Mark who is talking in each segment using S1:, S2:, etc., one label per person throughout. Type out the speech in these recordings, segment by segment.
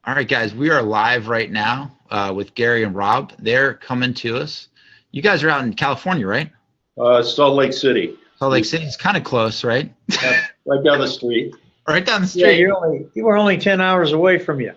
S1: All right, guys, we are live right now with Gary and Rob. They're coming to us. You guys are out in California, right?
S2: Salt Lake City.
S1: Salt Lake City is kind of close, right?
S2: Right down the street.
S1: Right down the
S3: Yeah,
S1: street.
S3: you were only 10 hours away from you.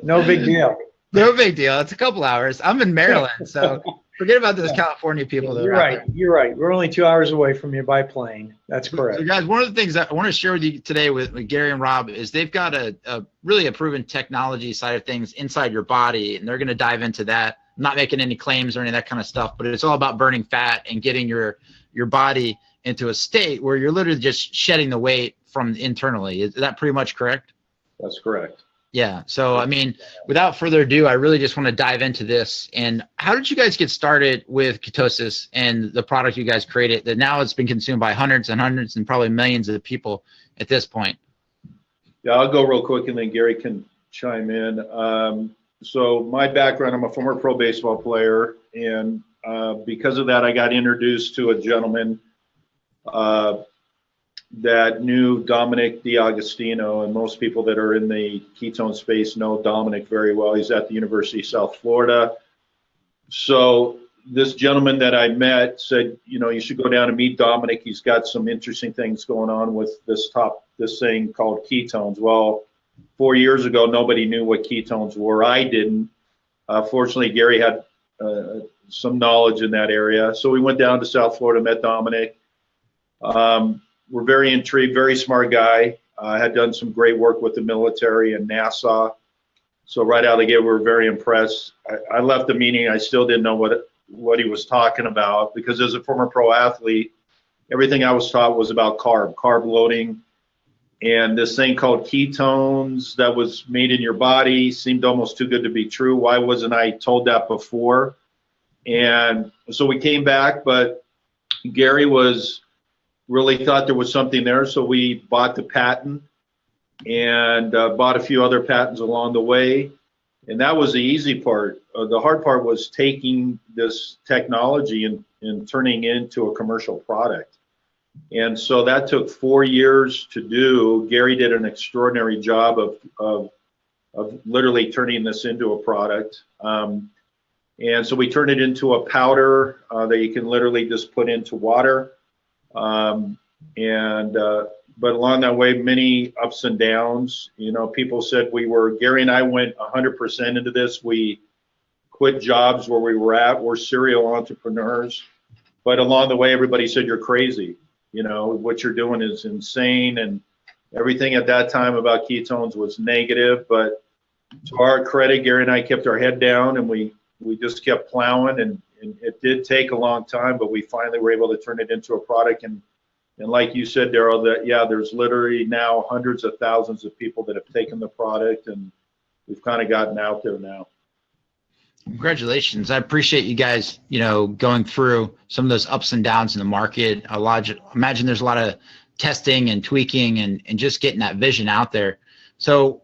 S3: No big deal.
S1: No big deal. It's a couple hours. I'm in Maryland, so forget about those California people.
S3: You're right. You're right. We're only 2 hours away from you by plane. That's correct.
S1: So guys, one of the things that I want to share with you today with Gary and Rob is they've got a really a proven technology side of things inside your body, and they're going to dive into that. I'm not making any claims or any of that kind of stuff, but it's all about burning fat and getting your body into a state where you're literally just shedding the weight from internally. Is that pretty much correct?
S2: That's correct.
S1: Yeah. So, I mean, without further ado, I really just want to dive into this. And how did you guys get started with ketosis and the product you guys created that now it's been consumed by hundreds and hundreds and probably millions of people at this point?
S2: Yeah, I'll go real quick and then Gary can chime in. So my background, I'm a former pro baseball player, and because of that, I got introduced to a gentleman that knew Dominic D'Agostino, and most people that are in the ketone space know Dominic very well. He's at the University of South Florida. So this gentleman that I met said, you know, you should go down and meet Dominic. He's got some interesting things going on with this thing called ketones. Well, 4 years ago, nobody knew what ketones were. I didn't. Fortunately, Gary had some knowledge in that area. So we went down to South Florida, met Dominic. We're very intrigued, very smart guy. Had done some great work with the military and NASA. So right out of the gate, we were very impressed. I left the meeting. I still didn't know what he was talking about, because as a former pro athlete, everything I was taught was about carb loading. And this thing called ketones that was made in your body seemed almost too good to be true. Why wasn't I told that before? And so we came back, but Gary really thought there was something there. So we bought the patent and bought a few other patents along the way. And that was the easy part. The hard part was taking this technology and turning it into a commercial product. And so that took 4 years to do. Gary did an extraordinary job of literally turning this into a product. And so we turned it into a powder that you can literally just put into water. But along that way, many ups and downs. You know, people said Gary and I went 100% into this. We quit jobs where we were at. We're serial entrepreneurs. But along the way, everybody said, you're crazy. You know, what you're doing is insane. And everything at that time about ketones was negative. But to our credit, Gary and I kept our head down, and we just kept plowing. And it did take a long time, but we finally were able to turn it into a product. And like you said, Daryl, there's literally now hundreds of thousands of people that have taken the product, and we've kind of gotten out there now.
S1: Congratulations. I appreciate you guys, you know, going through some of those ups and downs in the market. Imagine there's a lot of testing and tweaking and just getting that vision out there. So,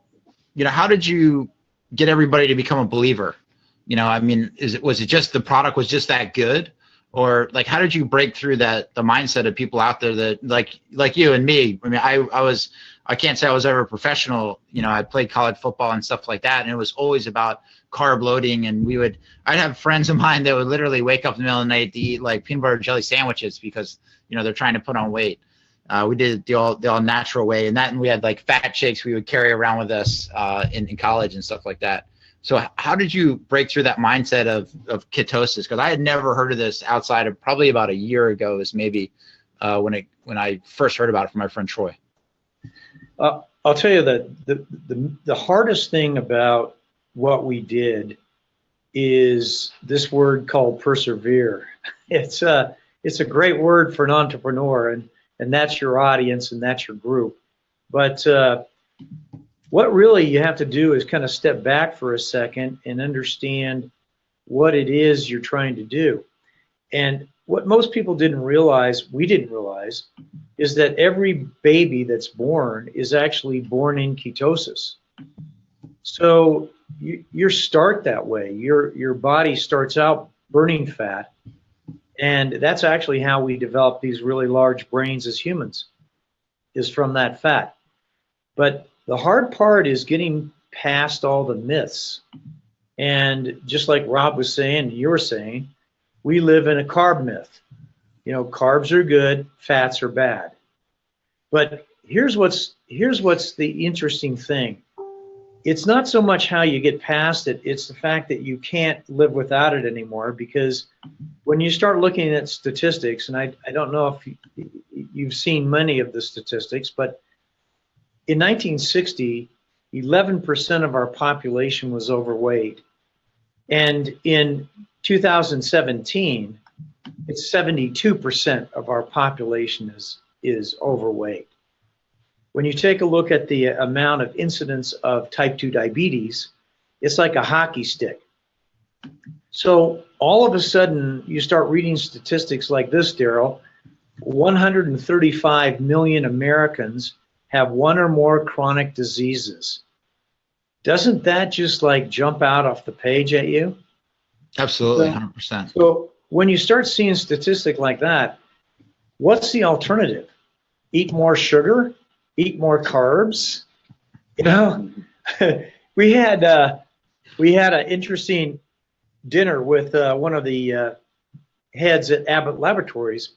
S1: you know, how did you get everybody to become a believer? You know, I mean, was it just the product was just that good? Or like, how did you break through the mindset of people out there that like you and me? I mean, I can't say I was ever a professional. You know, I played college football and stuff like that, and it was always about carb loading. And I'd have friends of mine that would literally wake up in the middle of the night to eat like peanut butter jelly sandwiches because, you know, they're trying to put on weight. We did the all natural way, and we had like fat shakes we would carry around with us in college and stuff like that. So how did you break through that mindset of ketosis? Because I had never heard of this outside of probably about a year ago, is maybe when I first heard about it from my friend Troy.
S3: I'll tell you that the hardest thing about what we did is this word called persevere. It's a great word for an entrepreneur, and that's your audience and that's your group. But what really you have to do is kind of step back for a second and understand what it is you're trying to do. And what most people didn't realize, we didn't realize, is that every baby that's born is actually born in ketosis. So you start that way. Your body starts out burning fat, and that's actually how we develop these really large brains as humans, is from that fat. But the hard part is getting past all the myths. And just like Rob was saying, you were saying, we live in a carb myth. You know, carbs are good, fats are bad. But here's what's the interesting thing. It's not so much how you get past it, it's the fact that you can't live without it anymore, because when you start looking at statistics, and I don't know if you've seen many of the statistics, but in 1960, 11% of our population was overweight. And in 2017, it's 72% of our population is overweight. When you take a look at the amount of incidence of type 2 diabetes, it's like a hockey stick. So all of a sudden, you start reading statistics like this, Daryl. 135 million Americans have one or more chronic diseases. Doesn't that just like jump out off the page at you?
S1: Absolutely, 100%.
S3: So when you start seeing statistics like that, what's the alternative? Eat more sugar? Eat more carbs? You know, we had an interesting dinner with one of the heads at Abbott Laboratories,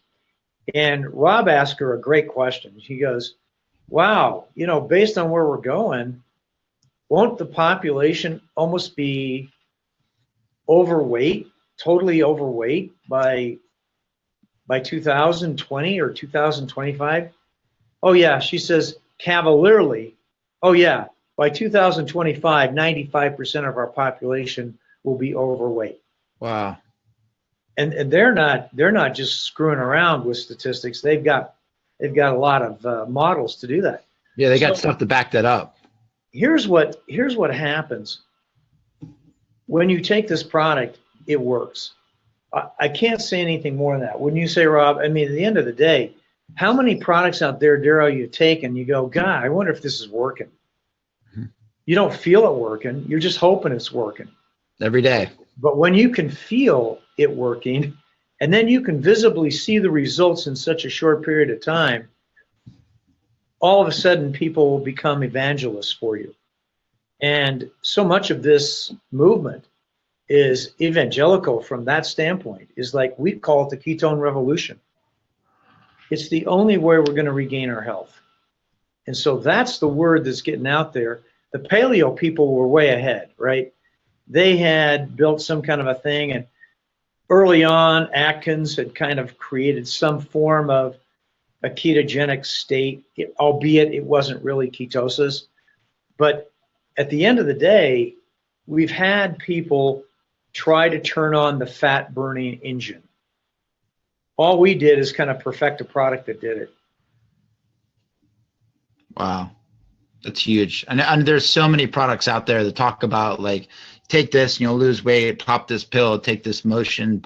S3: and Rob asked her a great question. He goes, wow, you know, based on where we're going, won't the population almost be overweight, totally overweight by 2020 or 2025? Oh yeah, she says cavalierly, oh yeah, by 2025, 95% of our population will be overweight.
S1: Wow.
S3: And they're not just screwing around with statistics. They've got a lot of models to do that.
S1: Yeah, they got stuff to back that up.
S3: Here's what happens. When you take this product, it works. I can't say anything more than that. When you say, Rob, I mean, at the end of the day, how many products out there, Daryl, you take and you go, God, I wonder if this is working. Mm-hmm. You don't feel it working. You're just hoping it's working.
S1: Every day.
S3: But when you can feel it working, and then you can visibly see the results in such a short period of time, all of a sudden people will become evangelists for you. And so much of this movement is evangelical from that standpoint, is like we call it the ketone revolution. It's the only way we're going to regain our health. And so that's the word that's getting out there. The paleo people were way ahead, right? They had built some kind of a thing, and early on, Atkins had kind of created some form of a ketogenic state, albeit it wasn't really ketosis. But at the end of the day, we've had people try to turn on the fat-burning engine. All we did is kind of perfect a product that did it.
S1: Wow, that's huge. And there's so many products out there that talk about, like, take this and you'll lose weight, pop this pill, take this potion,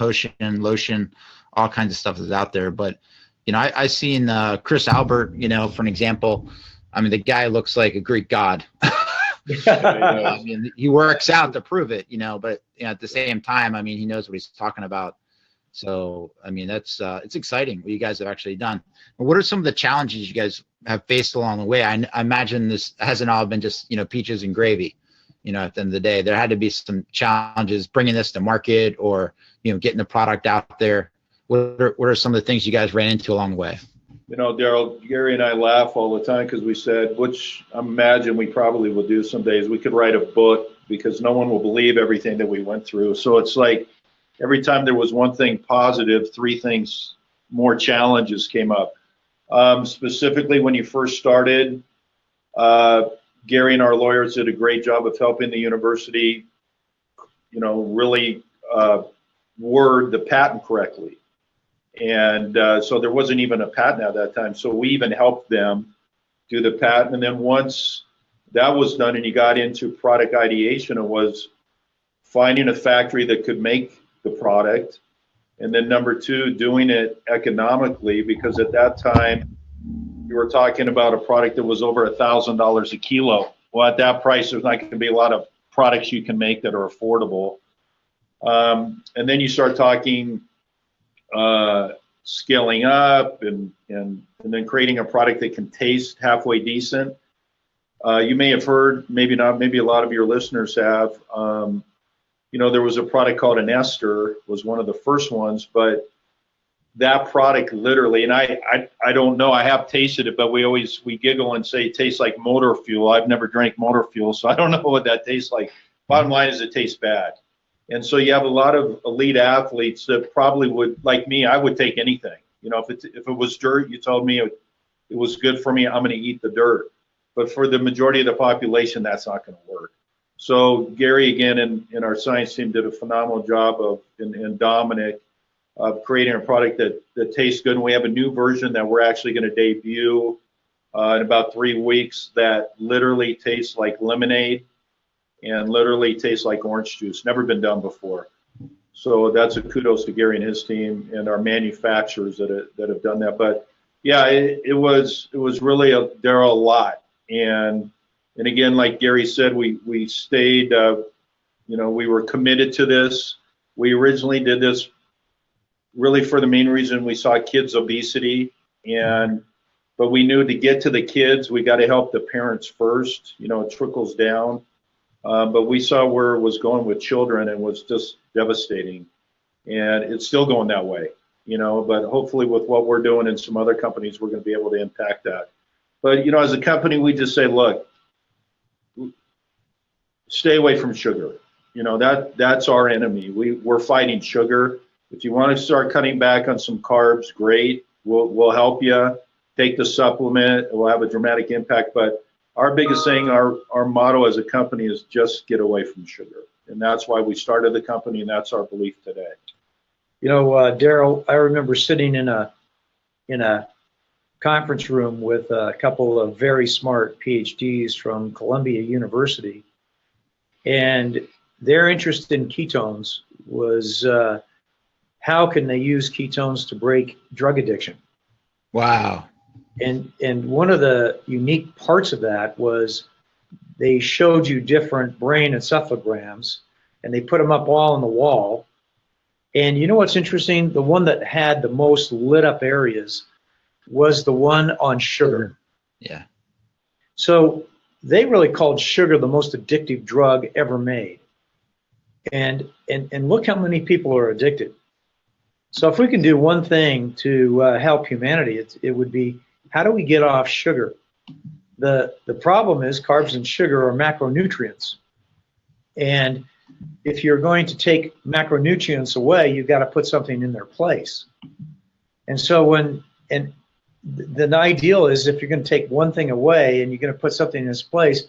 S1: lotion, all kinds of stuff is out there. But, you know, I seen Chris Albert, you know, for an example. I mean, the guy looks like a Greek god. I mean, he works out to prove it, you know, but you know, at the same time, I mean, he knows what he's talking about. So, I mean, that's it's exciting what you guys have actually done. What are some of the challenges you guys have faced along the way? I imagine this hasn't all been just, you know, peaches and gravy. You know, at the end of the day, there had to be some challenges bringing this to market, or, you know, getting the product out there. What are some of the things you guys ran into along the way?
S2: You know, Daryl, Gary and I laugh all the time because we said, which I imagine we probably will do some days, we could write a book because no one will believe everything that we went through. So it's like every time there was one thing positive, three things, more challenges came up. Specifically, when you first started, Gary and our lawyers did a great job of helping the university, you know, really word the patent correctly. And so there wasn't even a patent at that time. So we even helped them do the patent. And then once that was done and you got into product ideation, it was finding a factory that could make the product. And then number two, doing it economically, because at that time you were talking about a product that was over $1,000 a kilo. Well, at that price, there's not going to be a lot of products you can make that are affordable. And then you start talking scaling up and then creating a product that can taste halfway decent. You may have heard, maybe not, maybe a lot of your listeners have. There was a product called an ester, was one of the first ones, but that product literally, and I don't know, I have tasted it, but we giggle and say it tastes like motor fuel. I've never drank motor fuel, so I don't know what that tastes like. Bottom line is it tastes bad. And so you have a lot of elite athletes that probably would, like me, I would take anything. If it was dirt, you told me it was good for me, I'm going to eat the dirt. But for the majority of the population, that's not going to work. So Gary, again, and our science team did a phenomenal job and Dominic, of creating a product that tastes good. And we have a new version that we're actually going to debut in about 3 weeks that literally tastes like lemonade and literally tastes like orange juice. Never been done before. So that's a kudos to Gary and his team and our manufacturers that have done that. But yeah, it was really Daryl, a lot. And again, like Gary said, we stayed, we were committed to this. We originally did this really for the main reason we saw kids' obesity, but we knew to get to the kids, we got to help the parents first. It trickles down. But we saw where it was going with children and was just devastating. And it's still going that way, but hopefully with what we're doing and some other companies, we're going to be able to impact that. But, as a company, we just say, look, stay away from sugar. That's our enemy. We're fighting sugar. If you want to start cutting back on some carbs, great. We'll help you. Take the supplement. It will have a dramatic impact. But our biggest thing, our motto as a company is just get away from sugar. And that's why we started the company, and that's our belief today.
S3: Daryl, I remember sitting in a conference room with a couple of very smart PhDs from Columbia University, and their interest in ketones was how can they use ketones to break drug addiction?
S1: Wow.
S3: And one of the unique parts of that was they showed you different brain encephalograms, and they put them up all on the wall. And you know what's interesting? The one that had the most lit up areas was the one on sugar.
S1: Yeah.
S3: So they really called sugar the most addictive drug ever made. And look how many people are addicted. So if we can do one thing to help humanity, it would be, how do we get off sugar? The problem is carbs and sugar are macronutrients. And if you're going to take macronutrients away, you've got to put something in their place. And so the ideal is if you're going to take one thing away and you're going to put something in its place,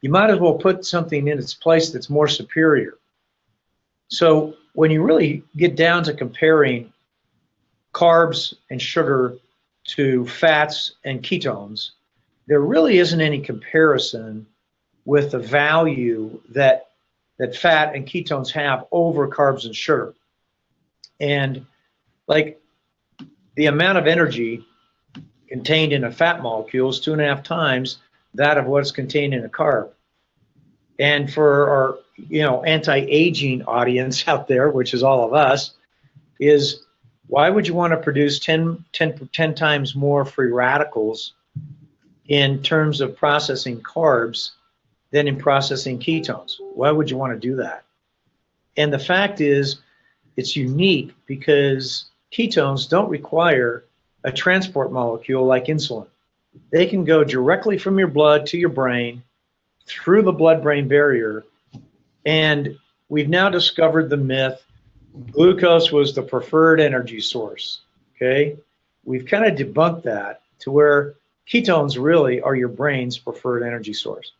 S3: you might as well put something in its place that's more superior. So when you really get down to comparing carbs and sugar to fats and ketones, there really isn't any comparison with the value that fat and ketones have over carbs and sugar. And like the amount of energy contained in a fat molecule is 2.5 times that of what's contained in a carb. And for our anti-aging audience out there, which is all of us, is why would you want to produce 10 times more free radicals in terms of processing carbs than in processing ketones? Why would you want to do that? And the fact is, it's unique because ketones don't require a transport molecule like insulin. They can go directly from your blood to your brain through the blood-brain barrier. And we've now discovered the myth glucose was the preferred energy source. Okay? We've kind of debunked that to where ketones really are your brain's preferred energy source.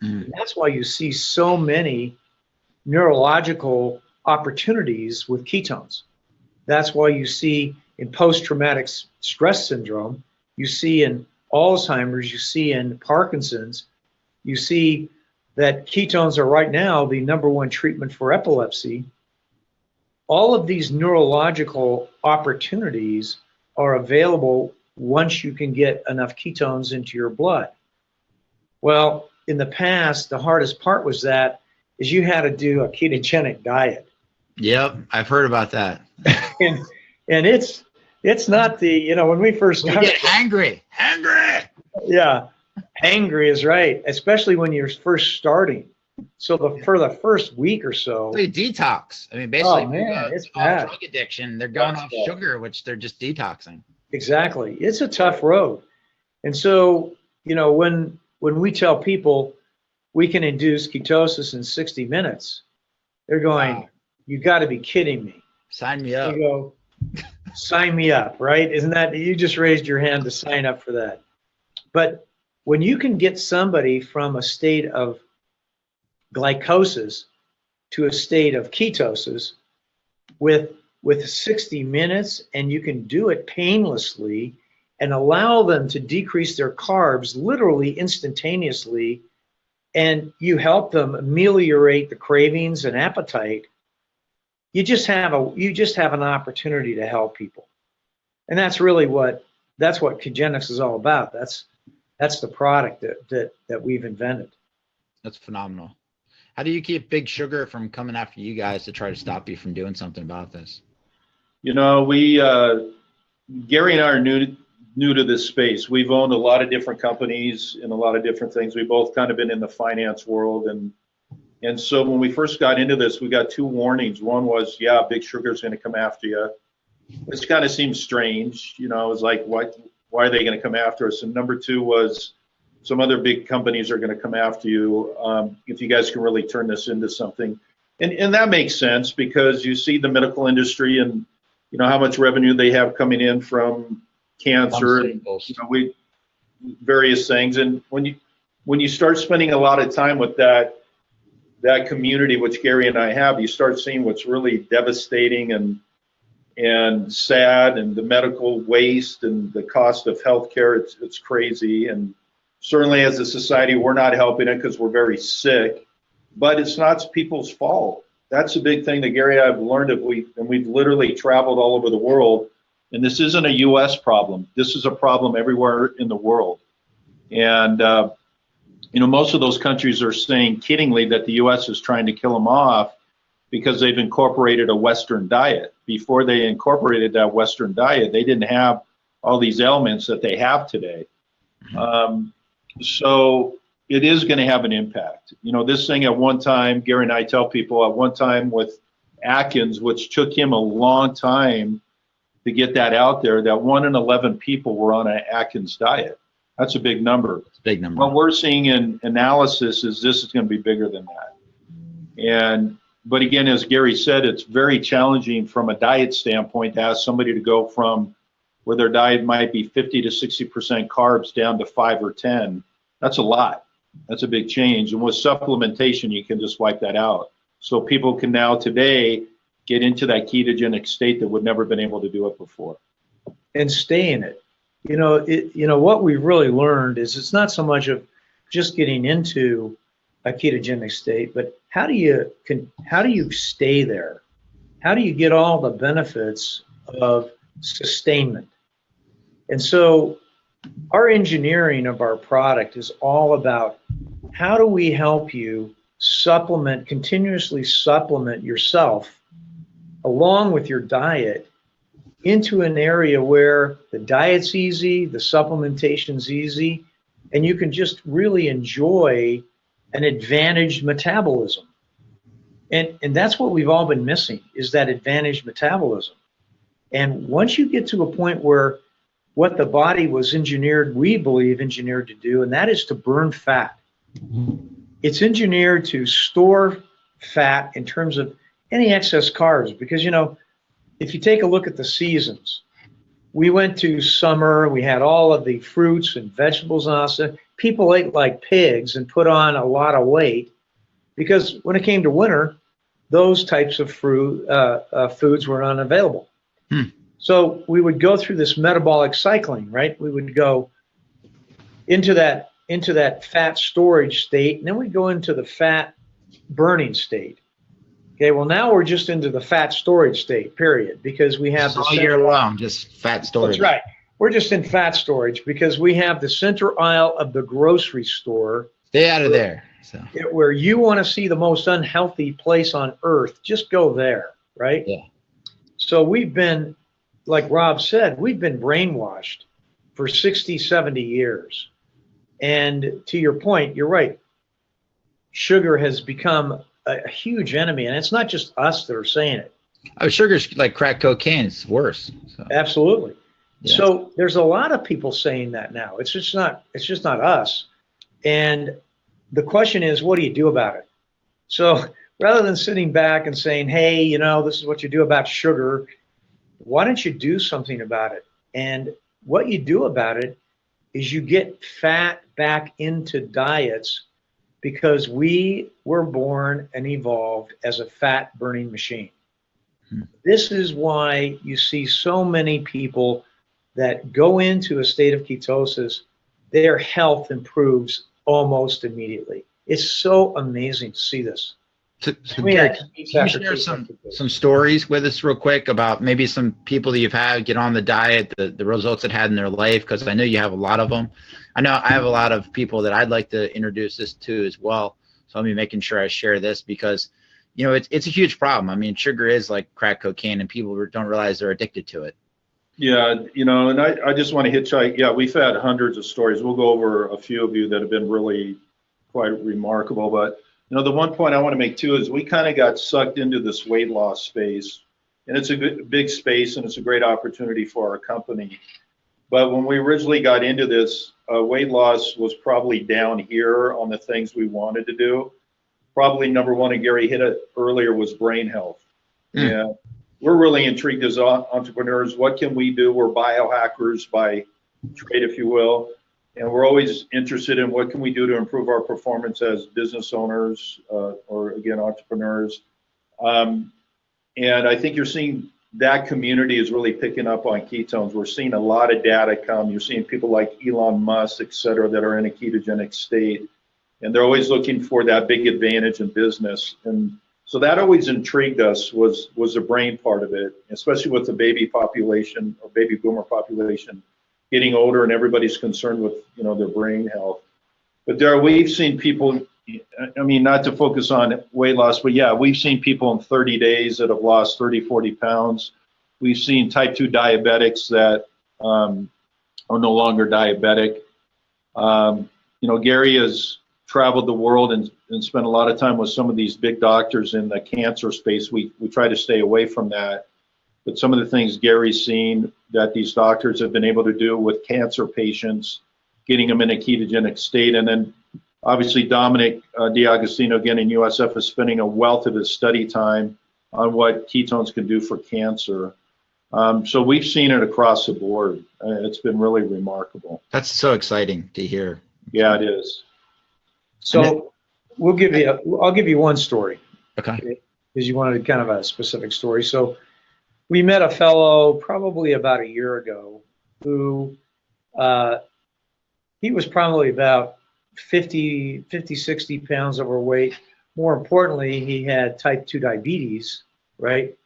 S3: And that's why you see so many neurological opportunities with ketones. That's why you see in post-traumatic stress syndrome, you see in Alzheimer's, you see in Parkinson's, you see that ketones are right now the #1 treatment for epilepsy. All of these neurological opportunities are available once you can get enough ketones into your blood. Well, in the past, the hardest part was is you had to do a ketogenic diet.
S1: Yep, I've heard about that.
S3: and it's not when we first
S1: we
S3: started.
S1: get hangry.
S3: Yeah. Hangry is right, especially when you're first starting. So for the first week or so,
S1: It's like a detox. I mean, basically,
S3: oh man, it's
S1: off
S3: bad.
S1: drug addiction, they're going
S2: That's
S1: off
S2: bad.
S1: sugar, which they're just detoxing.
S3: Exactly. It's a tough road. And so, when we tell people we can induce ketosis in 60 minutes, they're going,
S1: Wow.
S3: you got to be kidding me.
S1: Sign me up.
S3: You go, sign me up, right? Isn't that, you just raised your hand to sign up for that. But when you can get somebody from a state of glycosis to a state of ketosis with 60 minutes, and you can do it painlessly and allow them to decrease their carbs literally instantaneously, and you help them ameliorate the cravings and appetite, you just have an opportunity to help people. And that's really what Ketones is all about. That's the product that we've invented.
S1: That's phenomenal. How do you keep Big Sugar from coming after you guys to try to stop you from doing something about this?
S2: We Gary and I are new to this space. We've owned a lot of different companies and a lot of different things. We've both kind of been in the finance world, and so when we first got into this, we got two warnings. One was, Big Sugar's going to come after you. This kind of seems strange, it was like, why are they going to come after us? And number two was, some other big companies are going to come after you if you guys can really turn this into something. And that makes sense, because you see the medical industry and how much revenue they have coming in from cancer and various things. And when you start spending a lot of time with that community, which Gary and I have, you start seeing what's really devastating and sad, and the medical waste and the cost of healthcare. It's crazy. And certainly as a society, we're not helping it because we're very sick, but it's not people's fault. That's a big thing that Gary and I have learned. We've literally traveled all over the world, and this isn't a U.S. problem. This is a problem everywhere in the world. And, most of those countries are saying kiddingly that the U.S. is trying to kill them off because they've incorporated a Western diet. Before they incorporated that Western diet, they didn't have all these elements that they have today. So it is going to have an impact. This thing at one time, Gary and I tell people, at one time with Atkins, which took him a long time to get that out there, that 1 in 11 people were on an Atkins diet. That's a big number.
S1: It's a big number.
S2: What we're seeing in analysis is this is going to be bigger than that. But again, as Gary said, it's very challenging from a diet standpoint to ask somebody to go from where their diet might be 50 to 60% carbs down to 5 or 10. That's a lot. That's a big change. And with supplementation, you can just wipe that out. So people can now today get into that ketogenic state that would never been able to do it before.
S3: And stay in it. What we've really learned is it's not so much of just getting into a ketogenic state, but how do you stay there? How do you get all the benefits of sustainment? And so our engineering of our product is all about how do we help you continuously supplement yourself along with your diet into an area where the diet's easy, the supplementation's easy, and you can just really enjoy an advantaged metabolism. And that's what we've all been missing, is that advantaged metabolism. And once you get to a point where what the body was we believe engineered to do, and that is to burn fat. It's engineered to store fat in terms of any excess carbs, because, if you take a look at the seasons, we went to summer, we had all of the fruits and vegetables on us. People ate like pigs and put on a lot of weight, because when it came to winter, those types of foods were unavailable. So we would go through this metabolic cycling, right? We would go into that fat storage state, and then we go into the fat burning state. Okay, well, now we're just into the fat storage state, period, because we have
S1: all year long, just fat storage.
S3: That's right. We're just in fat storage because we have the center aisle of the grocery store.
S1: Stay out of there. So.
S3: Where you want to see the most unhealthy place on earth, just go there, right?
S1: Yeah.
S3: So we've been, like Rob said, we've been brainwashed for 60, 70 years. And to your point, you're right. Sugar has become a huge enemy, and it's not just us that are saying it.
S1: Oh, sugar's like crack cocaine. It's worse. So,
S3: Absolutely.
S1: yeah.
S3: So there's a lot of people saying that now. It's just not us. And the question is, what do you do about it? So rather than sitting back and saying, hey, you know, this is what you do about sugar, why don't you do something about it? And what you do about it is you get fat back into diets, because we were born and evolved as a fat burning machine. This is why you see so many people that go into a state of ketosis, their health improves almost immediately. It's so amazing to see this.
S1: So Gary, can you share some stories with us real quick about maybe some people that you've had get on the diet, the results it had in their life? Because I know you have a lot of them. I know I have a lot of people that I'd like to introduce this to as well. So I'll be making sure I share this, because, you know, it's a huge problem. I mean, sugar is like crack cocaine, and people don't realize they're addicted to it.
S2: Yeah, you know, and I just want to hitchhike. Yeah, we've had hundreds of stories. We'll go over a few of you that have been really quite remarkable. But, you know, the one point I want to make too is we kind of got sucked into this weight loss space, and it's a big space, and it's a great opportunity for our company. But when we originally got into this, weight loss was probably down here on the things we wanted to do. Probably number one, and Gary hit it earlier, was brain health. Yeah, we're really intrigued as entrepreneurs. What can we do? We're biohackers by trade, if you will. And we're always interested in what can we do to improve our performance as business owners or, again, entrepreneurs. And I think you're seeing that community is really picking up on ketones. We're seeing a lot of data come. You're seeing people like Elon Musk, et cetera, that are in a ketogenic state. And they're always looking for that big advantage in business. And so that always intrigued us, was the brain part of it, especially with the baby population or baby boomer population getting older, and everybody's concerned with, you know, their brain health. But Daryl, we've seen people, I mean, not to focus on weight loss, but yeah, we've seen people in 30 days that have lost 30, 40 pounds. We've seen type 2 diabetics that are no longer diabetic. You know, Gary has traveled the world and spent a lot of time with some of these big doctors in the cancer space. We try to stay away from that. But some of the things Gary's seen that these doctors have been able to do with cancer patients, getting them in a ketogenic state. And then obviously Dominic D'Agostino, again in USF, is spending a wealth of his study time on what ketones can do for cancer. So we've seen it across the board. It's been really remarkable.
S1: That's so exciting to hear.
S2: Yeah, it is.
S3: So I'll give you one story.
S1: Okay.
S3: Because you wanted kind of a specific story. So we met a fellow probably about a year ago who he was probably about 50, 60 pounds overweight. More importantly, he had type 2 diabetes, right?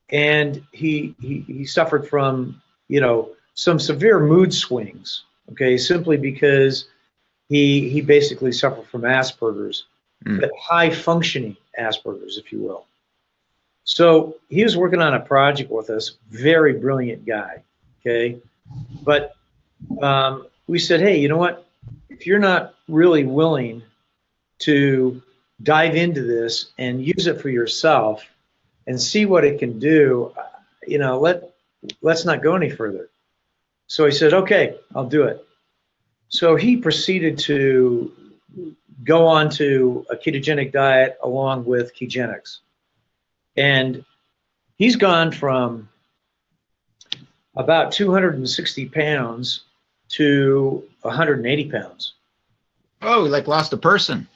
S3: And he suffered from, you know, some severe mood swings, okay, simply because he basically suffered from Asperger's, but high functioning Asperger's, if you will. So he was working on a project with us, very brilliant guy, okay? But we said, hey, you know what? If you're not really willing to dive into this and use it for yourself and see what it can do, you know, let's not go any further. So he said, okay, I'll do it. So he proceeded to go on to a ketogenic diet along with Ketogenics. And he's gone from about 260 pounds to 180 pounds.
S1: Oh, like lost a person.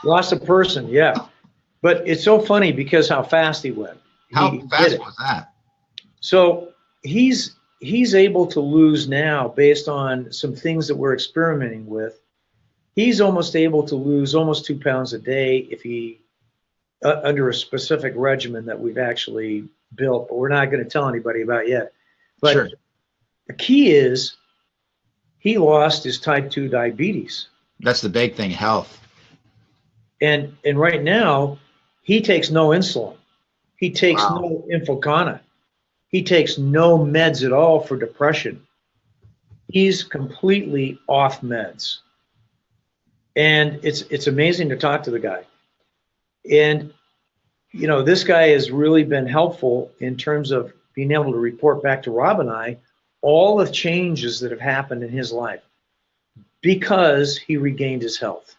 S3: Lost a person, yeah. But it's so funny because how fast he went.
S1: How fast was that?
S3: So he's able to lose now, based on some things that we're experimenting with. He's almost able to lose almost 2 pounds a day if he under a specific regimen that we've actually built, but we're not going to tell anybody about yet. But
S1: sure.
S3: The key is he lost his type 2 diabetes.
S1: That's the big thing, health.
S3: And right now, he takes no insulin. He takes no Infocana. He takes no meds at all for depression. He's completely off meds. And it's amazing to talk to the guy. And, you know, this guy has really been helpful in terms of being able to report back to Rob and I all the changes that have happened in his life because he regained his health.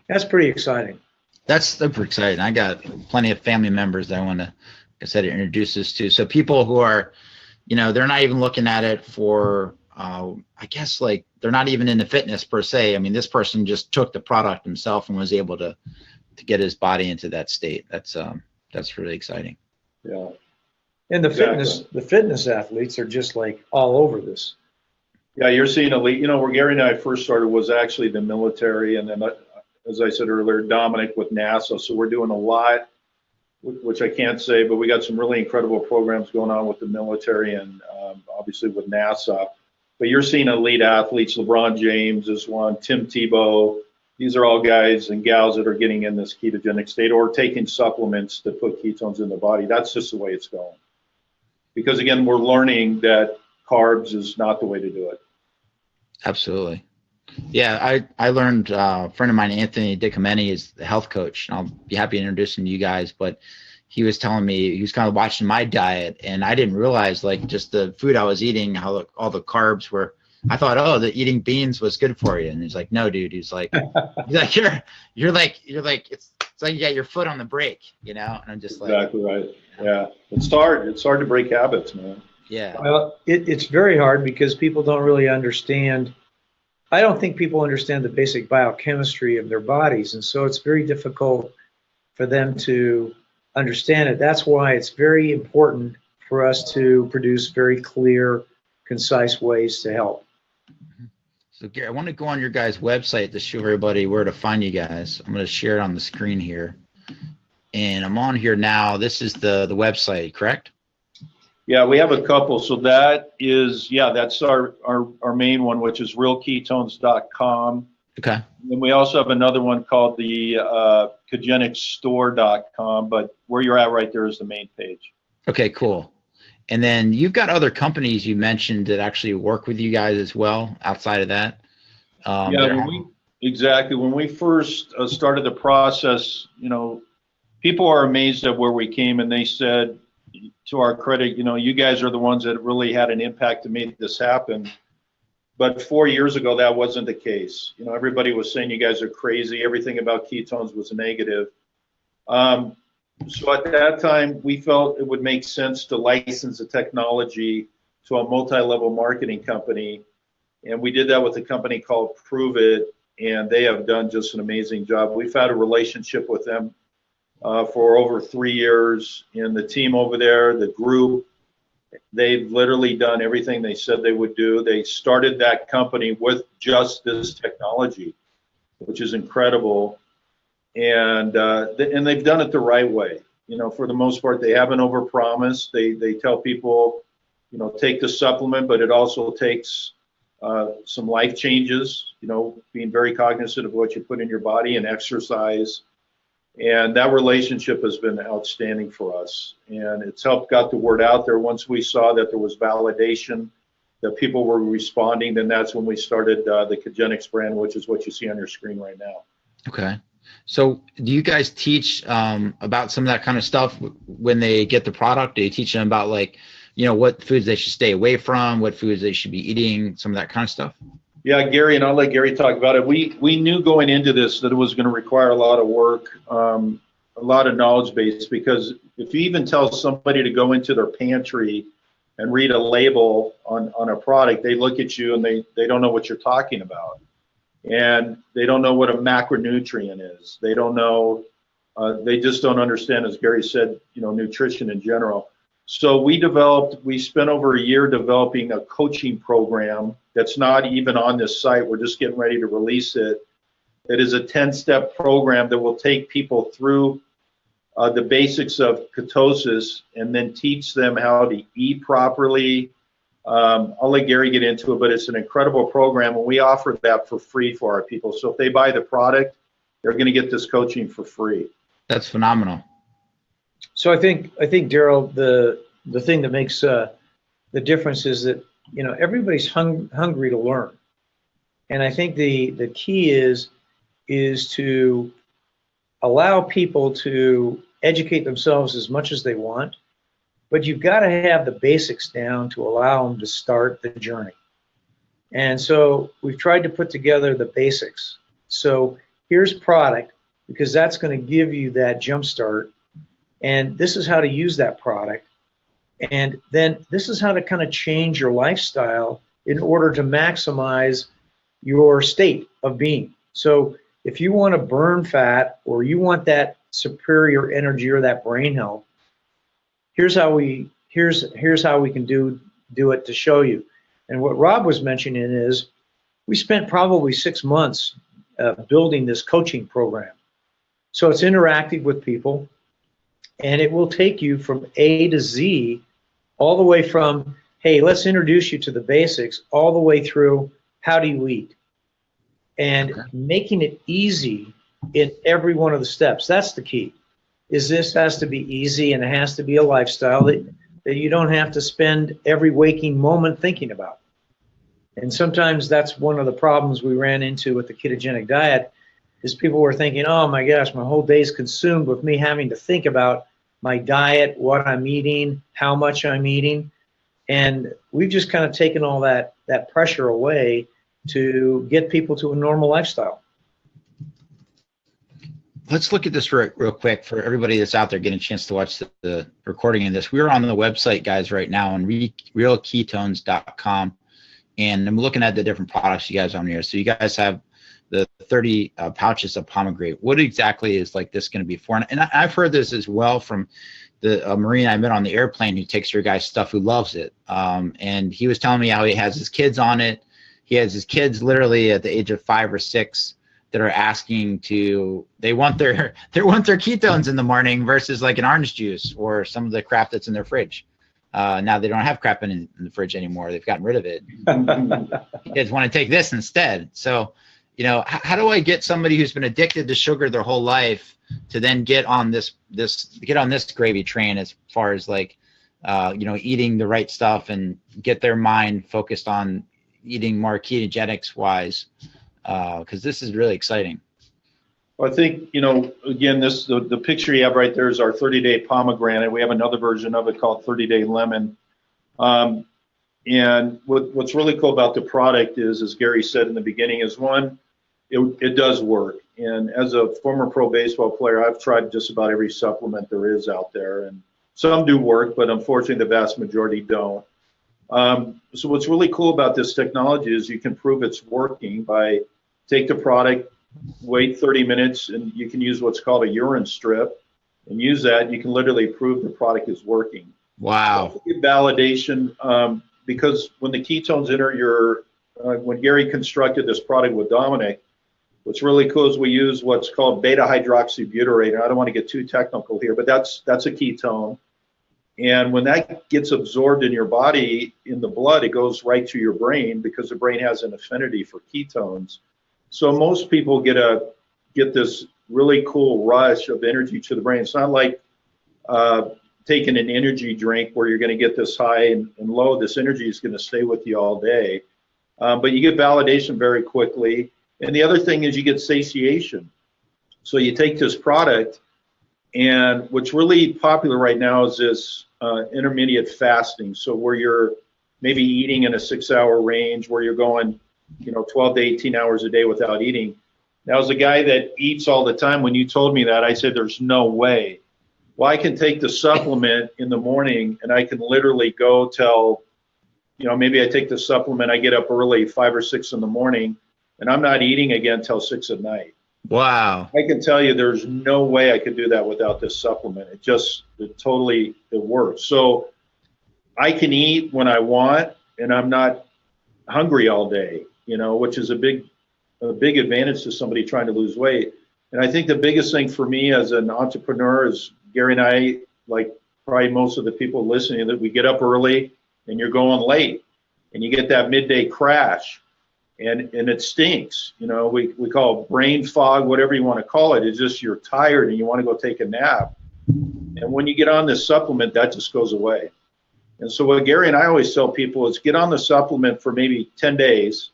S3: That's pretty exciting.
S1: That's super exciting. I got plenty of family members that I want to, like I said, introduce this to. So people who are, you know, they're not even looking at it for, I guess, like they're not even into fitness per se. I mean, this person just took the product himself and was able to get his body into that state. That's really exciting.
S2: Yeah.
S3: And the fitness athletes are just like all over this.
S2: Yeah, you're seeing elite. You know, where Gary and I first started was actually the military, and then, as I said earlier, Dominic with NASA. So we're doing a lot, which I can't say, but we got some really incredible programs going on with the military and obviously with NASA. But you're seeing elite athletes. LeBron James is one. Tim Tebow. These are all guys and gals that are getting in this ketogenic state or taking supplements to put ketones in the body. That's just the way it's going. Because again, we're learning that carbs is not the way to do it.
S1: Absolutely. Yeah, I learned, a friend of mine, Anthony DiComeni, is the health coach, and I'll be happy to introduce him to you guys, but he was telling me, he was kind of watching my diet, and I didn't realize, like, just the food I was eating, how all the carbs were. I thought, oh, the eating beans was good for you, and he's like, no, dude. He's like you're like it's like you got your foot on the brake, you know. And I'm just like,
S2: exactly right. Yeah, it's hard to break habits, man.
S1: Yeah.
S3: Well, it's very hard because people don't really understand. I don't think people understand the basic biochemistry of their bodies, and so it's very difficult for them to understand it. That's why it's very important for us to produce very clear, concise ways to help.
S1: So, Gary, I want to go on your guys' website to show everybody where to find you guys. I'm going to share it on the screen here. And I'm on here now. This is the website, correct?
S2: Yeah, we have a couple. So that is, that's our main one, which is realketones.com.
S1: Okay.
S2: And we also have another one called the kegenicstore.com, but where you're at right there is the main page.
S1: Okay, cool. And then you've got other companies you mentioned that actually work with you guys as well outside of that.
S2: Exactly. When we first started the process, you know, people are amazed at where we came, and they said, to our credit, you know, you guys are the ones that really had an impact to make this happen. But 4 years ago, that wasn't the case. You know, everybody was saying you guys are crazy. Everything about ketones was negative. So at that time, we felt it would make sense to license the technology to a multi-level marketing company. And we did that with a company called Prove It, and they have done just an amazing job. We've had a relationship with them for over 3 years, and the team over there, the group, they've literally done everything they said they would do. They started that company with just this technology, which is incredible. And they've done it the right way. You know, for the most part, they haven't overpromised. They tell people, you know, take the supplement, but it also takes some life changes, you know, being very cognizant of what you put in your body and exercise. And that relationship has been outstanding for us. And it's helped got the word out there. Once we saw that there was validation, that people were responding, then that's when we started the Ketones brand, which is what you see on your screen right now.
S1: Okay. So do you guys teach about some of that kind of stuff when they get the product? Do you teach them about, like, you know, what foods they should stay away from, what foods they should be eating, some of that kind of stuff?
S2: Yeah, Gary, and I'll let Gary talk about it. We knew going into this that it was going to require a lot of work, a lot of knowledge base, because if you even tell somebody to go into their pantry and read a label on a product, they look at you and they don't know what you're talking about. And they don't know what a macronutrient is. They don't know, they just don't understand, as Gary said, you know, nutrition in general. So we spent over a year developing a coaching program that's not even on this site. We're just getting ready to release it. It is a 10-step program that will take people through the basics of ketosis and then teach them how to eat properly. I'll let Gary get into it, but it's an incredible program, and we offer that for free for our people. So if they buy the product, they're going to get this coaching for free.
S1: That's phenomenal.
S3: So I think Daryl, the thing that makes the difference is that, you know, everybody's hungry to learn, and I think the key is is to allow people to educate themselves as much as they want, but you've got to have the basics down to allow them to start the journey. And so we've tried to put together the basics. So here's product, because that's going to give you that jump start. And this is how to use that product. And then this is how to kind of change your lifestyle in order to maximize your state of being. So if you want to burn fat, or you want that superior energy or that brain health, here's how we can do it to show you. And what Rob was mentioning is we spent probably 6 months building this coaching program. So it's interactive with people, and it will take you from A to Z, all the way from, hey, let's introduce you to the basics, all the way through how do you eat, and making it easy in every one of the steps. That's the key. Is this has to be easy, and it has to be a lifestyle that you don't have to spend every waking moment thinking about. And sometimes that's one of the problems we ran into with the ketogenic diet, is people were thinking, oh my gosh, my whole day's consumed with me having to think about my diet, what I'm eating, how much I'm eating. And we've just kind of taken all that pressure away to get people to a normal lifestyle.
S1: Let's look at this real quick for everybody that's out there getting a chance to watch the recording of this. We're on the website, guys, right now on realketones.com, and I'm looking at the different products you guys on here. So you guys have the 30 pouches of pomegranate. What exactly is like this going to be for? And I've heard this as well from the Marine I met on the airplane who takes your guys' stuff, who loves it. And he was telling me how he has his kids on it. He has his kids literally at the age of 5 or 6 that are asking they want their ketones in the morning versus like an orange juice or some of the crap that's in their fridge. Now they don't have crap in the fridge anymore. They've gotten rid of it. Kids want to take this instead. So, how do I get somebody who's been addicted to sugar their whole life to then get on this gravy train, as far as like, eating the right stuff and get their mind focused on eating more ketogenics wise? Because this is really exciting.
S2: Well, I think, again, the picture you have right there is our 30-day pomegranate. We have another version of it called 30-day lemon. And what's really cool about the product is, as Gary said in the beginning, is one, it does work. And as a former pro baseball player, I've tried just about every supplement there is out there. And some do work, but unfortunately the vast majority don't. So what's really cool about this technology is you can prove it's working by take the product, wait 30 minutes, and you can use what's called a urine strip and use that. You can literally prove the product is working.
S1: Wow.
S2: So validation, because when the ketones enter when Gary constructed this product with Dominic, what's really cool is we use what's called beta hydroxybutyrate. And I don't want to get too technical here, but that's a ketone. And when that gets absorbed in your body, in the blood, it goes right to your brain, because the brain has an affinity for ketones. So most people get this really cool rush of energy to the brain. It's not like taking an energy drink where you're going to get this high and low. This energy is going to stay with you all day. But you get validation very quickly. And the other thing is you get satiation. So you take this product, and what's really popular right now is this intermediate fasting. So where you're maybe eating in a 6-hour range, where you're going 12 to 18 hours a day without eating. Now, as a guy that eats all the time, when you told me that, I said, there's no way. Well, I can take the supplement in the morning, and I can literally go till, maybe I take the supplement, I get up early, 5 or 6 in the morning, and I'm not eating again till 6 at night.
S1: Wow.
S2: I can tell you there's no way I could do that without this supplement. It works. So I can eat when I want, and I'm not hungry all day, which is a big advantage to somebody trying to lose weight. And I think the biggest thing for me as an entrepreneur is Gary and I, like probably most of the people listening, that we get up early and you're going late and you get that midday crash and it stinks. We call it brain fog, whatever you want to call it. It's just you're tired and you want to go take a nap. And when you get on this supplement, that just goes away. And so what Gary and I always tell people is get on the supplement for maybe 10 days,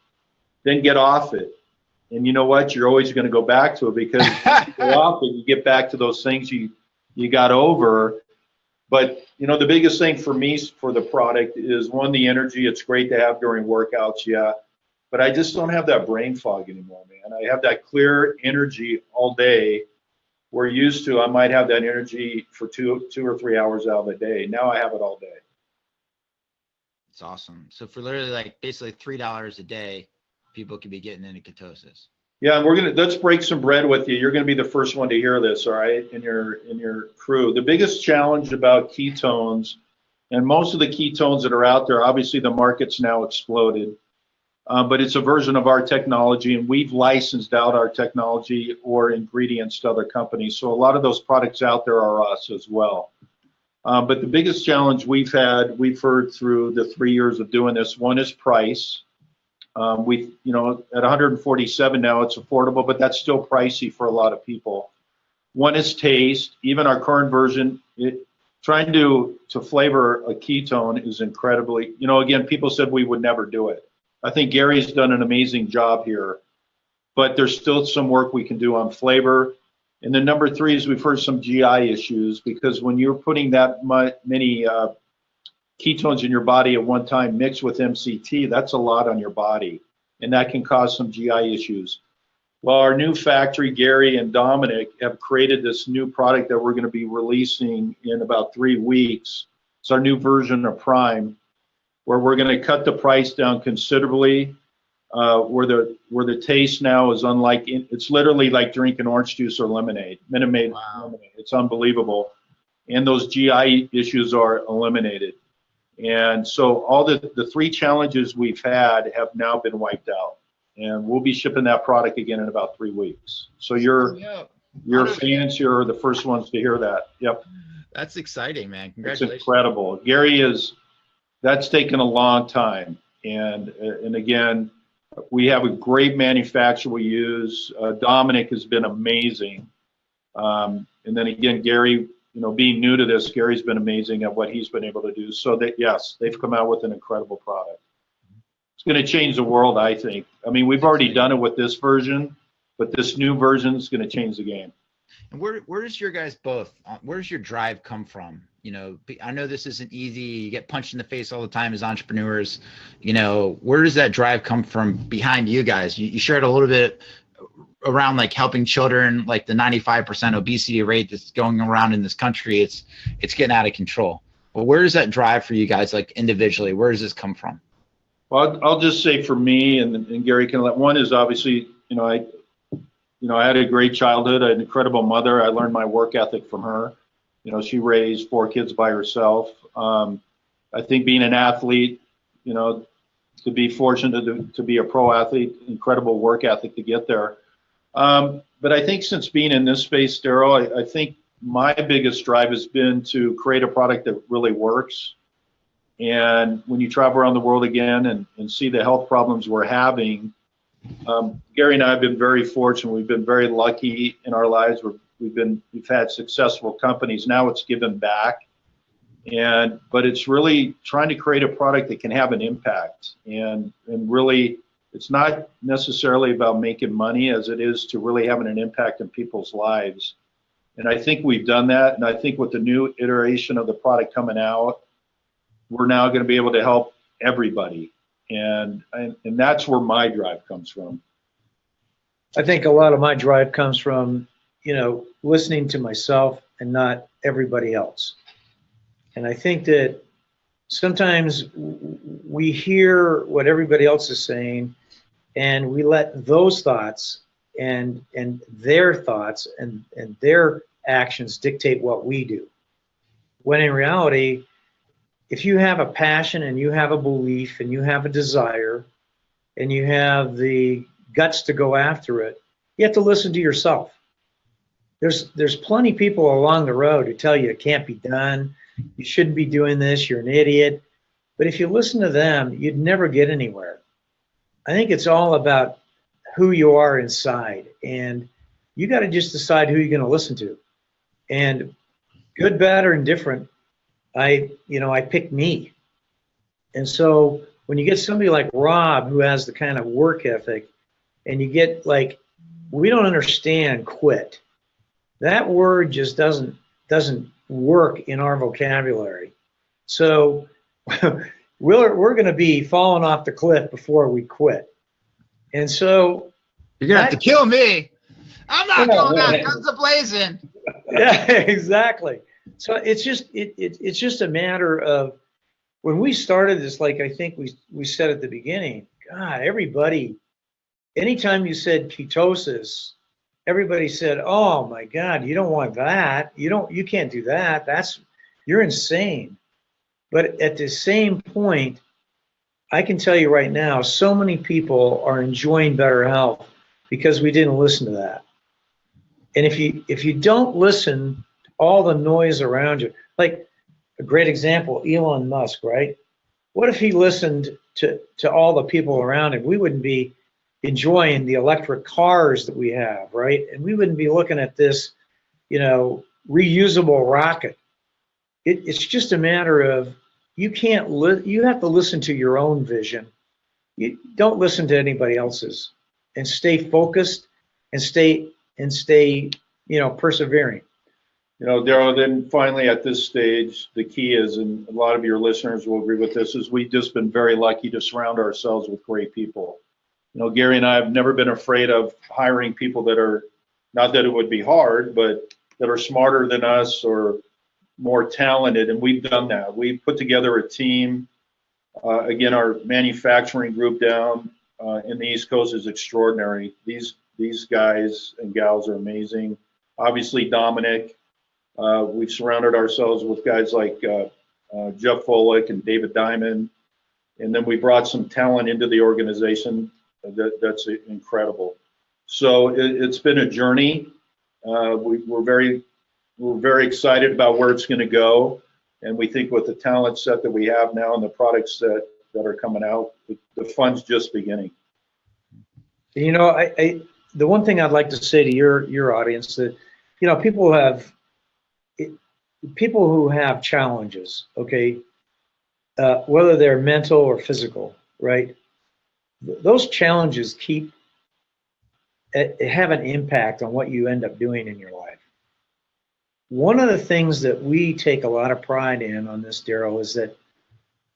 S2: then get off it. And you know what? You're always going to go back to it because so often you get back to those things you got over. But, you know, the biggest thing for me for the product is, one, the energy. It's great to have during workouts, yeah. But I just don't have that brain fog anymore, man. I have that clear energy all day. We're used to, I might have that energy for two or 3 hours out of the day. Now I have it all day.
S1: It's awesome. So for literally like basically $3 a day, people could be getting into ketosis.
S2: Yeah, and let's break some bread with you. You're gonna be the first one to hear this, all right, in your crew. The biggest challenge about ketones, and most of the ketones that are out there, obviously the market's now exploded, but it's a version of our technology, and we've licensed out our technology or ingredients to other companies. So a lot of those products out there are us as well. But the biggest challenge we've heard through the 3 years of doing this, one is price. You know, at 147 now, it's affordable, but that's still pricey for a lot of people. One is taste. Even our current version, trying to flavor a ketone is incredibly, you know, again, people said we would never do it. I think Gary's done an amazing job here, but there's still some work we can do on flavor. And then number 3 is we've heard some GI issues, because when you're putting that many ketones in your body at one time mixed with MCT, that's a lot on your body, and that can cause some GI issues. Well, our new factory, Gary and Dominic, have created this new product that we're going to be releasing in about 3 weeks. It's our new version of Prime, where we're going to cut the price down considerably, where the taste now is unlike, it's literally like drinking orange juice or lemonade, Minute Maid lemonade. It's unbelievable. And those GI issues are eliminated. And so all the 3 challenges we've had have now been wiped out, and we'll be shipping that product again in about 3 weeks. So your fans here are the first ones to hear that. Yep.
S1: That's exciting, man. Congratulations.
S2: It's incredible. That's taken a long time. And again, we have a great manufacturer we use. Dominic has been amazing. And then again, Gary, you know, being new to this, Gary's been amazing at what he's been able to do. So that, yes, they've come out with an incredible product. It's going to change the world, I think. I mean, we've already done it with this version, but this new version is going to change the game.
S1: And where does your guys where does your drive come from? You know, I know this isn't easy. You get punched in the face all the time as entrepreneurs. You know, where does that drive come from behind you guys? You shared a little bit around like helping children, like the 95% obesity rate that's going around in this country. It's getting out of control. Well, where does that drive for you guys, like individually? Where does this come from?
S2: Well, I'll just say for me, and Gary can let, one is obviously, I had a great childhood, an incredible mother. I learned my work ethic from her. You know, she raised 4 kids by herself. I think being an athlete, to be fortunate to be a pro athlete, incredible work ethic to get there. But I think since being in this space, Daryl, I think my biggest drive has been to create a product that really works. And when you travel around the world again and see the health problems we're having, Gary and I have been very fortunate. We've been very lucky in our lives. We've had successful companies. Now it's given back, but it's really trying to create a product that can have an impact. And really, it's not necessarily about making money as it is to really having an impact in people's lives. And I think we've done that. And I think with the new iteration of the product coming out, we're now going to be able to help everybody. And that's where my drive comes from.
S3: I think a lot of my drive comes from, listening to myself and not everybody else. And I think that sometimes we hear what everybody else is saying, and we let those thoughts and their thoughts and their actions dictate what we do. When in reality, if you have a passion and you have a belief and you have a desire and you have the guts to go after it, you have to listen to yourself. There's plenty of people along the road who tell you it can't be done, you shouldn't be doing this, you're an idiot. But if you listen to them, you'd never get anywhere. I think it's all about who you are inside, and you got to just decide who you're going to listen to. And good, bad, or indifferent, I pick me. And so when you get somebody like Rob who has the kind of work ethic and you get like, we don't understand quit. That word just doesn't work in our vocabulary. So we're going to be falling off the cliff before we quit. And so
S1: you're going to have to kill me. I'm not going out guns a-blazing.
S3: Yeah, exactly. So it's just a matter of, when we started this, like I think we said at the beginning, God, everybody, anytime you said ketosis, everybody said, "Oh my God, you don't want that. You can't do that. You're insane." But at the same point, I can tell you right now, so many people are enjoying better health because we didn't listen to that. And if you don't listen to all the noise around you, like a great example, Elon Musk, right? What if he listened to all the people around him? We wouldn't be enjoying the electric cars that we have, right? And we wouldn't be looking at this, reusable rocket. It's just a matter of, you have to listen to your own vision. You don't listen to anybody else's, and stay focused and stay persevering.
S2: Daryl, then finally at this stage, the key is, and a lot of your listeners will agree with this, is we've just been very lucky to surround ourselves with great people. Gary and I have never been afraid of hiring people that are, not that it would be hard, but that are smarter than us or more talented, and we've done that. We've put together a team. Again, our manufacturing group down in the East Coast is extraordinary. These guys and gals are amazing. Obviously, Dominic. We've surrounded ourselves with guys like Jeff Folick and David Diamond, and then we brought some talent into the organization that's incredible. So it's been a journey. We're very excited about where it's going to go, and we think with the talent set that we have now and the products that are coming out, the fun's just beginning.
S3: The one thing I'd like to say to your audience, that people who have challenges, okay, whether they're mental or physical, right? Those challenges have an impact on what you end up doing in your life. One of the things that we take a lot of pride in on this, Daryl, is that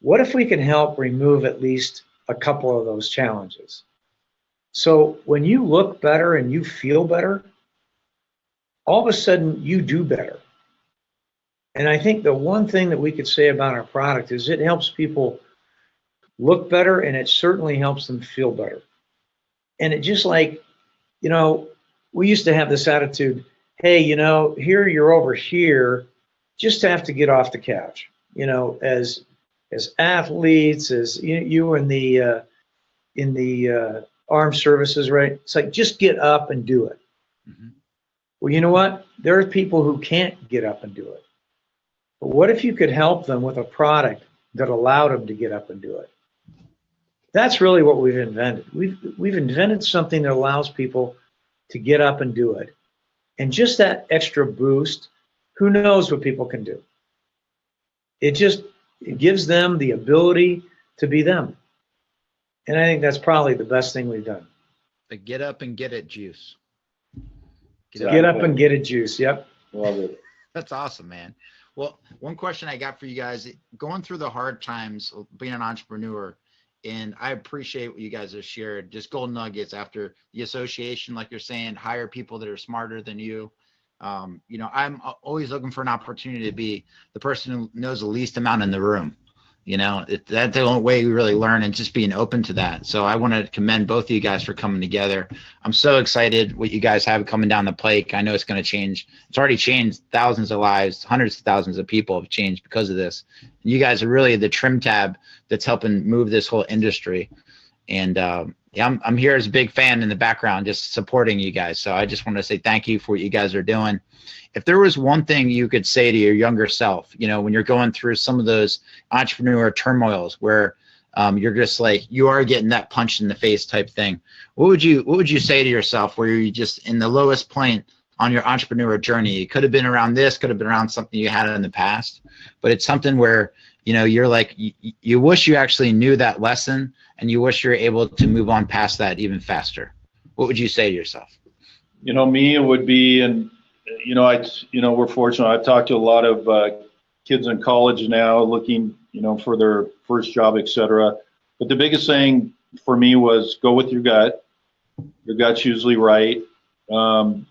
S3: what if we can help remove at least a couple of those challenges? So when you look better and you feel better, all of a sudden you do better. And I think the one thing that we could say about our product is it helps people look better, and it certainly helps them feel better. And it just like, we used to have this attitude, hey, here you're over here, just have to get off the couch. As athletes, as you in the armed services, right? It's like, just get up and do it. Mm-hmm. Well, you know what? There are people who can't get up and do it. But what if you could help them with a product that allowed them to get up and do it? That's really what we've invented. We've invented something that allows people to get up and do it. And just that extra boost, who knows what people can do? It gives them the ability to be them. And I think that's probably the best thing we've done.
S1: The get up and get it juice.
S3: Get up and get it juice. Yep.
S2: Love it.
S1: That's awesome, man. Well, one question I got for you guys, going through the hard times, being an entrepreneur, and I appreciate what you guys have shared, just gold nuggets after the association, like you're saying, hire people that are smarter than you. I'm always looking for an opportunity to be the person who knows the least amount in the room. That's the only way we really learn, and just being open to that. So I want to commend both of you guys for coming together. I'm so excited what you guys have coming down the pike. I know it's going to change. It's already changed thousands of lives. Hundreds of thousands of people have changed because of this. And you guys are really the trim tab that's helping move this whole industry. And I'm here as a big fan in the background, just supporting you guys. So I just want to say thank you for what you guys are doing. If there was one thing you could say to your younger self, when you're going through some of those entrepreneur turmoils where you're just like, you are getting that punch in the face type thing, what would you say to yourself where you're just in the lowest point on your entrepreneur journey? It could have been around this, could have been around something you had in the past, but it's something where, you're like, you wish you actually knew that lesson, and you wish you're able to move on past that even faster. what would you say to yourself?
S2: Me, it would be, and we're fortunate. I've talked to a lot of kids in college now, looking, for their first job, etc. But the biggest thing for me was go with your gut. Your gut's usually right, and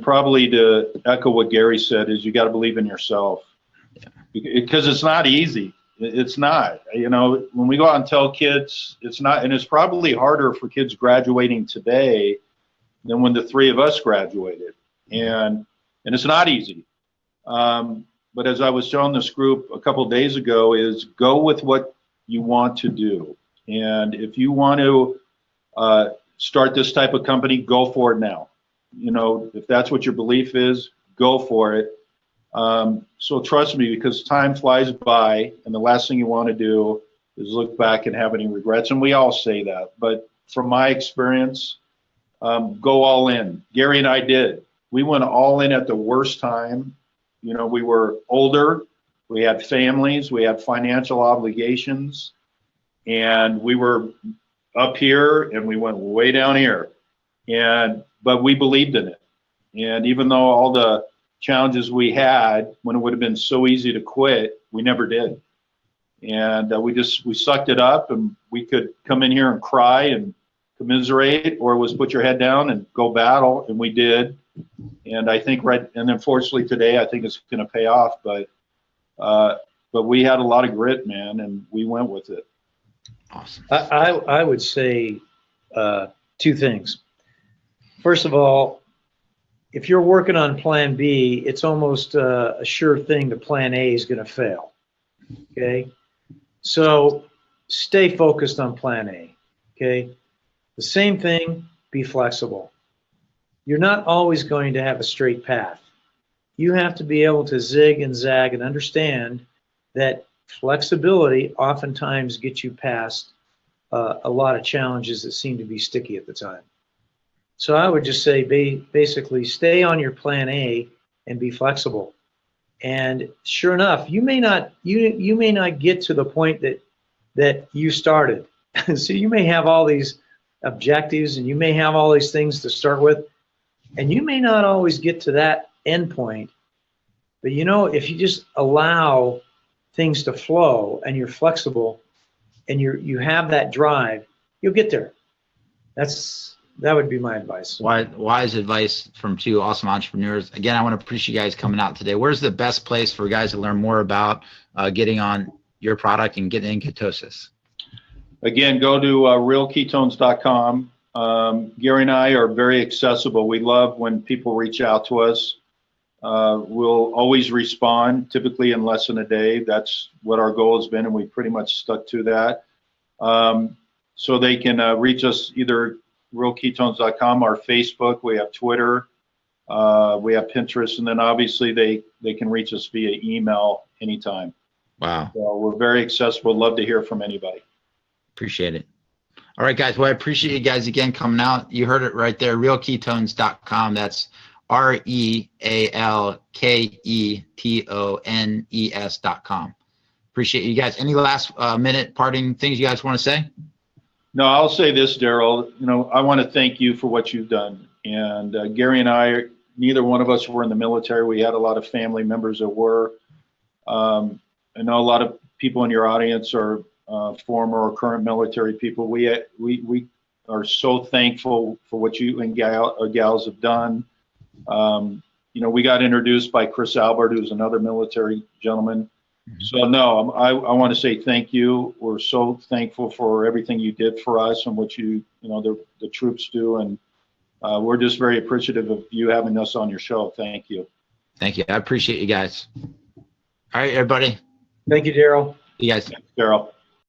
S2: probably to echo what Gary said is you got to believe in yourself, because it's not easy. It's not. When we go out and tell kids, it's not, and it's probably harder for kids graduating today than when the three of us graduated, and it's not easy. But as I was telling this group a couple of days ago, is go with what you want to do, and if you want to start this type of company, go for it now. If that's what your belief is, go for it. So trust me, because time flies by, and the last thing you want to do is look back and have any regrets. And we all say that, but from my experience, go all in. Gary and I did. We went all in at the worst time. We were older, we had families, we had financial obligations, and we were up here and we went way down here. But we believed in it. And even though all the challenges we had, when it would have been so easy to quit, we never did. And we sucked it up, and we could come in here and cry and commiserate, or it was put your head down and go battle, and we did. And I think and unfortunately today, I think it's going to pay off, but we had a lot of grit, man, and we went with it.
S1: Awesome.
S3: I would say two things. First of all, if you're working on plan B, it's almost a sure thing that plan A is going to fail. Okay? So stay focused on plan A. Okay? The same thing, be flexible. You're not always going to have a straight path. You have to be able to zig and zag and understand that flexibility oftentimes gets you past a lot of challenges that seem to be sticky at the time. So I would just say basically stay on your plan A and be flexible. And sure enough, you may not get to the point that you started. So you may have all these objectives and you may have all these things to start with, and you may not always get to that end point. But if you just allow things to flow and you're flexible and you have that drive, you'll get there. That would be my advice.
S1: Wise advice from two awesome entrepreneurs. Again, I want to appreciate you guys coming out today. Where's the best place for guys to learn more about getting on your product and getting in ketosis?
S2: Again, go to realketones.com. Gary and I are very accessible. We love when people reach out to us. We'll always respond, typically in less than a day. That's what our goal has been, and we pretty much stuck to that. So they can reach us either realketones.com, our Facebook, we have Twitter, we have Pinterest, and then obviously they can reach us via email anytime.
S1: Wow.
S2: So we're very accessible. Love to hear from anybody.
S1: Appreciate it. All right, guys. Well, I appreciate you guys again coming out. You heard it right there, realketones.com. That's REALKETONES.com. Appreciate you guys. Any last minute parting things you guys want to say?
S2: No, I'll say this, Daryl. I want to thank you for what you've done. And Gary and I, neither one of us were in the military. We had a lot of family members that were. I know a lot of people in your audience are former or current military people. We are so thankful for what you and gals have done. We got introduced by Chris Albert, who's another military gentleman. So no, I want to say thank you. We're so thankful for everything you did for us and what the troops do, and we're just very appreciative of you having us on your show. Thank you.
S1: Thank you. I appreciate you guys. All right, everybody.
S3: Thank you, Daryl.
S1: You guys.
S2: Thanks, Daryl.